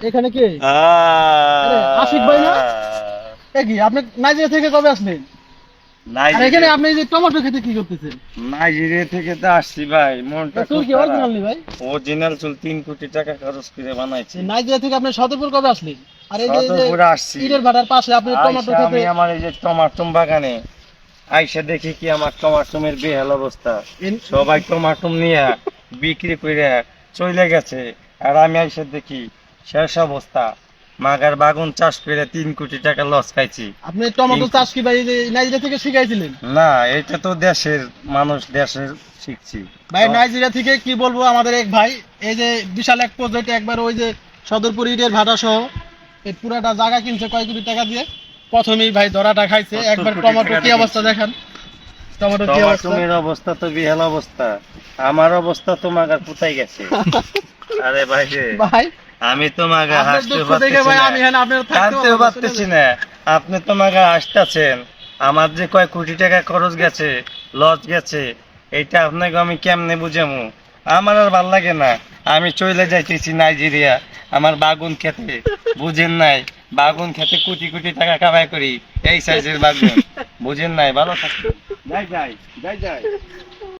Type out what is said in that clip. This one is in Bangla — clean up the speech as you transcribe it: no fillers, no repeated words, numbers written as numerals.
এখানে কে? আরে আশিক ভাই না? কি আপনি নাইজেরিয়া থেকে কবে আসলেন? আর এখানে আপনি এই যে টমেটো খেতে কি করতেছেন? নাইজেরিয়া থেকে তো আসছি ভাই, মনটা চুল কি অরিজিনাল নি ভাই? অরিজিনাল চুল 3 কোটি টাকা খরচ করে বানাইছি। নাইজেরিয়া থেকে আপনি সদরপুর কবে আসলেন? আর এই যে সদরপুরে আসছি, ইটের ভাটার পাশে আপনি টমেটো আইসা খেতে আমি আমার এই যে টমাটম বাগানে আইসা দেখি কি আমার টমাটমের বেহাল অবস্থা, সবাই টমাটম নিয়ে বিক্রি করে চলে গেছে, আর আমি আইসা দেখি শেষ অবস্থা। মাগার বাগুন চাষ করে 3 কোটি টাকা লস খাইছি। আপনি টমেটো চাষ কি ভাই এই যে নাইজেরিয়া থেকে শিখাইছিলেন? না, এটা তো দেশের মানুষ, দেশের শিখছি ভাই নাইজেরিয়া থেকে কি বলবো, আমাদের এক ভাই এই যে বিশাল এক প্রজেক্ট একবার ওই যে সদরপুর ইটের ভাটা সহ এই পুরাটা জায়গা কিনছে কয় কোটি টাকা দিয়ে। প্রথমেই ভাই ধরাটা খাইছে 70 একবার। কোটি টমেটো টাকা কি অবস্থা কিনছে। দেখেন, টমেটো কি অবস্থা। টমাটমের অবস্থা তো বিহাল অবস্থা, আমার অবস্থা তো মাগার কোথায় গেছে। আরে ভাই রে, ভাই আমি তো মাগা আপনার হাসতে দুঃখ দেখে ভাই আমি হ্যাঁ আপনার কানতেও পারতেছি না। আপনি তো মাগা আসতেছেন, আমার যে কয় কোটি টাকা খরচ গেছে, লস গেছে, এটা আপনাকে আমি কেমনে বুঝামু? আমার আর ভাল লাগে না, আমি চলে যাইতেছি নাইজেরিয়া আমার বাগুন খেতে। বুঝেন নাই, বাগুন খেতে কোটি কোটি টাকা কামাই করি, এই সাইজের বাগুন। বুঝেন নাই, ভালো থাকবেন। যাই যাই যাই যাই।